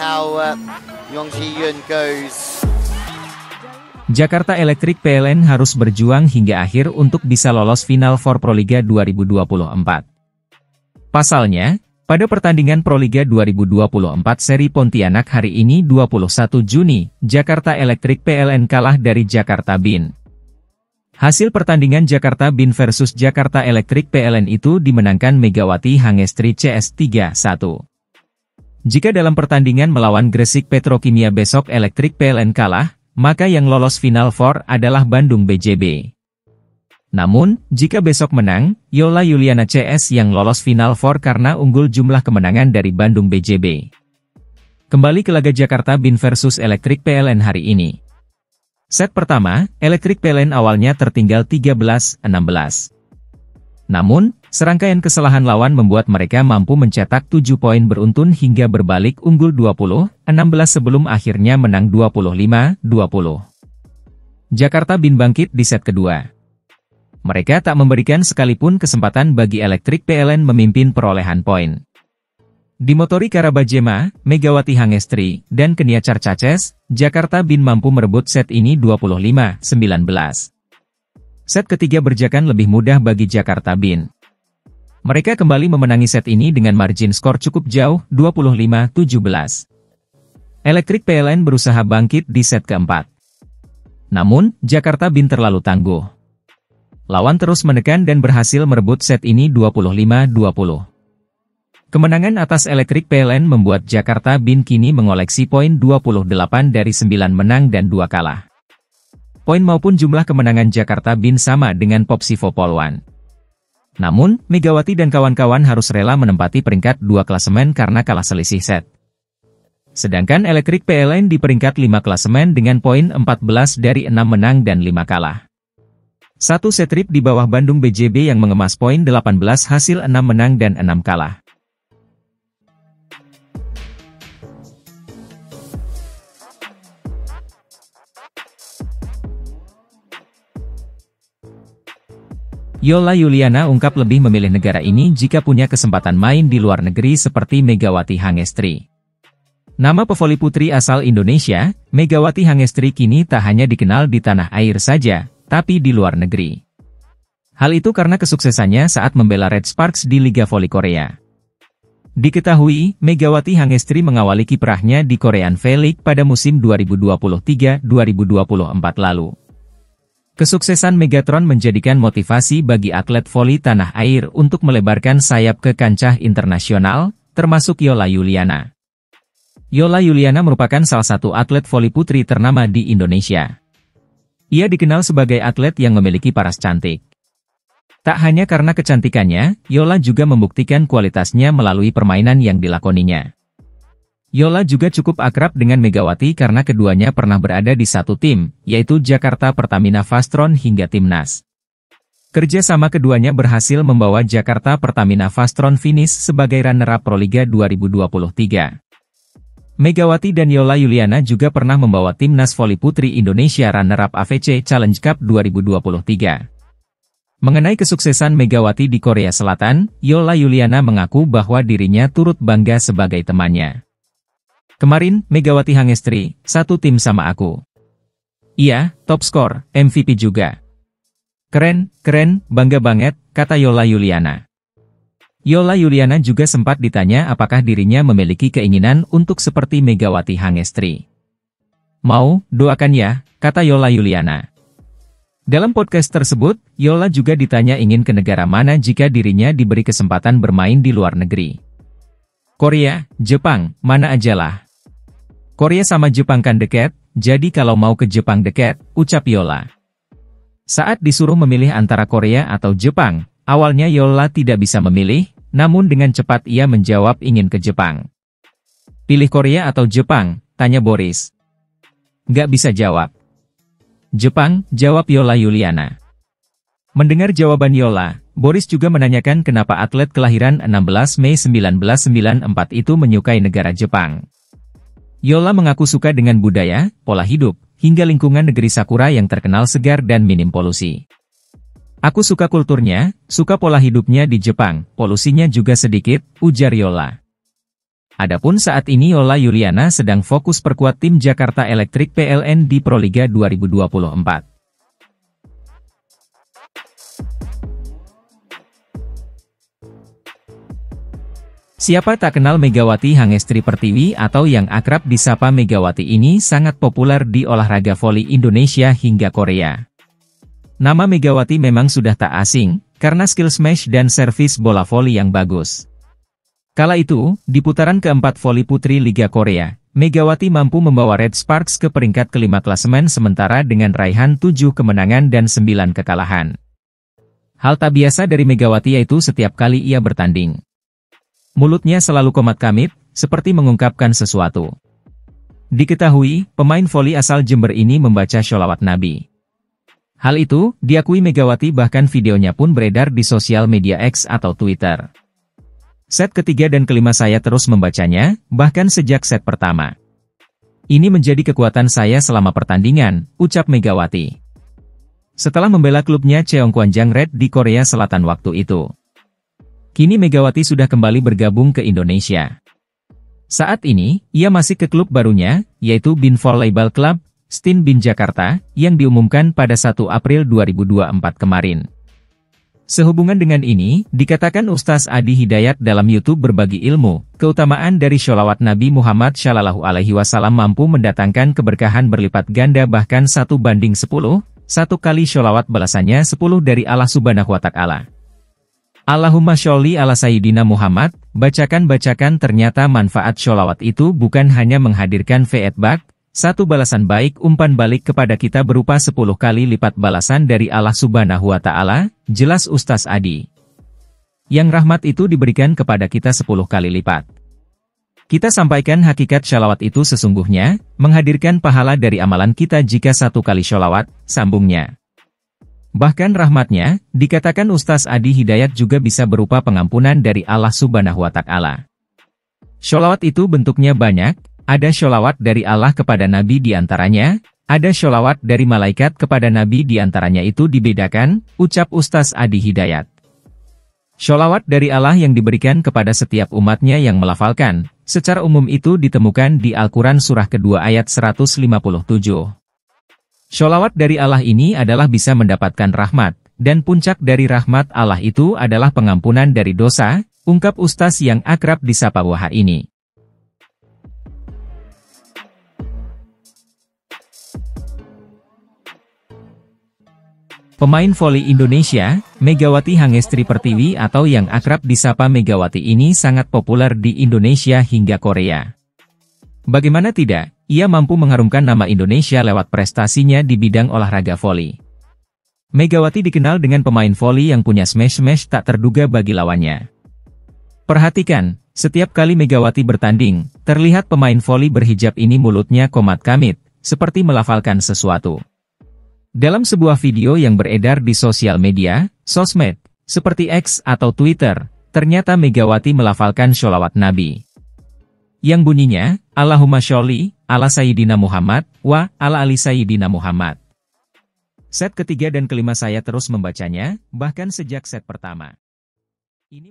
how Yong Ji-yoon goes. Jakarta Electric PLN harus berjuang hingga akhir untuk bisa lolos Final Four Proliga 2024. Pasalnya, pada pertandingan Proliga 2024 seri Pontianak hari ini 21 Juni, Jakarta Electric PLN kalah dari Jakarta Bin. Hasil pertandingan Jakarta Bin versus Jakarta Electric PLN itu dimenangkan Megawati Hangestri CS 3-1. Jika dalam pertandingan melawan Gresik Petrokimia besok Electric PLN kalah, maka yang lolos Final Four adalah Bandung BJB. Namun, jika besok menang, Yola Yuliana CS yang lolos Final Four karena unggul jumlah kemenangan dari Bandung BJB. Kembali ke laga Jakarta Bin versus Electric PLN hari ini. Set pertama, Electric PLN awalnya tertinggal 13-16. Namun, serangkaian kesalahan lawan membuat mereka mampu mencetak 7 poin beruntun hingga berbalik unggul 20-16 sebelum akhirnya menang 25-20. Jakarta Bin bangkit di set kedua. Mereka tak memberikan sekalipun kesempatan bagi Electric PLN memimpin perolehan poin. Dimotori Karabajema, Megawati Hangestri, dan Kenia Carcaces, Jakarta Bin mampu merebut set ini 25-19. Set ketiga berjakan lebih mudah bagi Jakarta Bin. Mereka kembali memenangi set ini dengan margin skor cukup jauh, 25-17. Electric PLN berusaha bangkit di set keempat. Namun, Jakarta Bin terlalu tangguh. Lawan terus menekan dan berhasil merebut set ini 25-20. Kemenangan atas Electric PLN membuat Jakarta Bin kini mengoleksi poin 28 dari 9 menang dan 2 kalah. Poin maupun jumlah kemenangan Jakarta Bin sama dengan Popsivo Polwan. Namun, Megawati dan kawan-kawan harus rela menempati peringkat 2 klasemen karena kalah selisih set. Sedangkan Electric PLN di peringkat 5 klasemen dengan poin 14 dari 6 menang dan 5 kalah. Satu set trip di bawah Bandung BJB yang mengemas poin 18 hasil 6 menang dan 6 kalah. Yola Yuliana ungkap lebih memilih negara ini jika punya kesempatan main di luar negeri seperti Megawati Hangestri. Nama pevoli putri asal Indonesia, Megawati Hangestri kini tak hanya dikenal di tanah air saja, tapi di luar negeri. Hal itu karena kesuksesannya saat membela Red Sparks di Liga Voli Korea. Diketahui, Megawati Hangestri mengawali kiprahnya di Korean V-League pada musim 2023-2024 lalu. Kesuksesan Megatron menjadikan motivasi bagi atlet voli tanah air untuk melebarkan sayap ke kancah internasional, termasuk Yola Yuliana. Yola Yuliana merupakan salah satu atlet voli putri ternama di Indonesia. Ia dikenal sebagai atlet yang memiliki paras cantik. Tak hanya karena kecantikannya, Yola juga membuktikan kualitasnya melalui permainan yang dilakoninya. Yola juga cukup akrab dengan Megawati karena keduanya pernah berada di satu tim, yaitu Jakarta Pertamina Vastron hingga Timnas. Kerja sama keduanya berhasil membawa Jakarta Pertamina Vastron finish sebagai runner-up Proliga 2023. Megawati dan Yola Yuliana juga pernah membawa Timnas Voli Putri Indonesia runner-up AVC Challenge Cup 2023. Mengenai kesuksesan Megawati di Korea Selatan, Yola Yuliana mengaku bahwa dirinya turut bangga sebagai temannya. Kemarin, Megawati Hangestri, satu tim sama aku. Iya, top skor, MVP juga. Keren, bangga banget, kata Yola Yuliana. Yola Yuliana juga sempat ditanya apakah dirinya memiliki keinginan untuk seperti Megawati Hangestri. Mau, doakan ya, kata Yola Yuliana. Dalam podcast tersebut, Yola juga ditanya ingin ke negara mana jika dirinya diberi kesempatan bermain di luar negeri. Korea, Jepang, mana ajalah. Korea sama Jepang kan dekat, jadi kalau mau ke Jepang dekat, ucap Yola. Saat disuruh memilih antara Korea atau Jepang, awalnya Yola tidak bisa memilih, namun dengan cepat ia menjawab ingin ke Jepang. Pilih Korea atau Jepang, tanya Boris. Nggak bisa jawab. Jepang, jawab Yola Yuliana. Mendengar jawaban Yola, Boris juga menanyakan kenapa atlet kelahiran 16 Mei 1994 itu menyukai negara Jepang. Yola mengaku suka dengan budaya, pola hidup, hingga lingkungan negeri Sakura yang terkenal segar dan minim polusi. Aku suka kulturnya, suka pola hidupnya di Jepang, polusinya juga sedikit, ujar Yola. Adapun saat ini Yola Yuliana sedang fokus perkuat tim Jakarta Electric PLN di Proliga 2024. Siapa tak kenal Megawati Hangestri Pertiwi atau yang akrab disapa Megawati ini sangat populer di olahraga voli Indonesia hingga Korea. Nama Megawati memang sudah tak asing, karena skill smash dan servis bola voli yang bagus. Kala itu, di putaran keempat voli putri Liga Korea, Megawati mampu membawa Red Sparks ke peringkat kelima klasemen sementara dengan raihan 7 kemenangan dan 9 kekalahan. Hal tak biasa dari Megawati yaitu setiap kali ia bertanding, mulutnya selalu komat kamit, seperti mengungkapkan sesuatu. Diketahui, pemain voli asal Jember ini membaca sholawat Nabi. Hal itu, diakui Megawati bahkan videonya pun beredar di sosial media X atau Twitter. Set ketiga dan kelima saya terus membacanya, bahkan sejak set pertama. Ini menjadi kekuatan saya selama pertandingan, ucap Megawati. Setelah membela klubnya Cheongkwanjang Red di Korea Selatan waktu itu. Kini Megawati sudah kembali bergabung ke Indonesia. Saat ini, ia masih ke klub barunya, yaitu Bin Volleyball Club, Stin Bin Jakarta, yang diumumkan pada 1 April 2024 kemarin. Sehubungan dengan ini, dikatakan Ustaz Adi Hidayat dalam YouTube berbagi ilmu, keutamaan dari sholawat Nabi Muhammad SAW mampu mendatangkan keberkahan berlipat ganda bahkan 1:10, 1 kali sholawat balasannya 10 dari Allah Subhanahu wa Ta'ala. Allahumma sholli ala Sayyidina Muhammad, bacakan ternyata manfaat sholawat itu bukan hanya menghadirkan feedback, 1 balasan baik umpan balik kepada kita berupa 10 kali lipat balasan dari Allah Subhanahu wa Ta'ala, jelas Ustaz Adi. Yang rahmat itu diberikan kepada kita 10 kali lipat. Kita sampaikan hakikat sholawat itu sesungguhnya, menghadirkan pahala dari amalan kita jika 1 kali sholawat, sambungnya. Bahkan rahmatnya, dikatakan Ustaz Adi Hidayat juga bisa berupa pengampunan dari Allah Subhanahu wa Ta'ala. Sholawat itu bentuknya banyak, ada sholawat dari Allah kepada Nabi diantaranya, ada sholawat dari malaikat kepada Nabi diantaranya itu dibedakan, ucap Ustaz Adi Hidayat. Sholawat dari Allah yang diberikan kepada setiap umatnya yang melafalkan, secara umum itu ditemukan di Al-Quran surah kedua ayat 157. Sholawat dari Allah ini adalah bisa mendapatkan rahmat, dan puncak dari rahmat Allah itu adalah pengampunan dari dosa, ungkap Ustaz yang akrab disapa Wahha ini. Pemain voli Indonesia, Megawati Hangestri Pertiwi atau yang akrab disapa Megawati ini sangat populer di Indonesia hingga Korea. Bagaimana tidak, ia mampu mengharumkan nama Indonesia lewat prestasinya di bidang olahraga voli. Megawati dikenal dengan pemain voli yang punya smash tak terduga bagi lawannya. Perhatikan, setiap kali Megawati bertanding, terlihat pemain voli berhijab ini mulutnya komat kamit, seperti melafalkan sesuatu. Dalam sebuah video yang beredar di sosial media, sosmed, seperti X atau Twitter, ternyata Megawati melafalkan sholawat Nabi. Yang bunyinya, Allahumma sholli ala Sayyidina Muhammad, wa ala ali Sayyidina Muhammad. Set ketiga dan kelima saya terus membacanya, bahkan sejak set pertama. Ini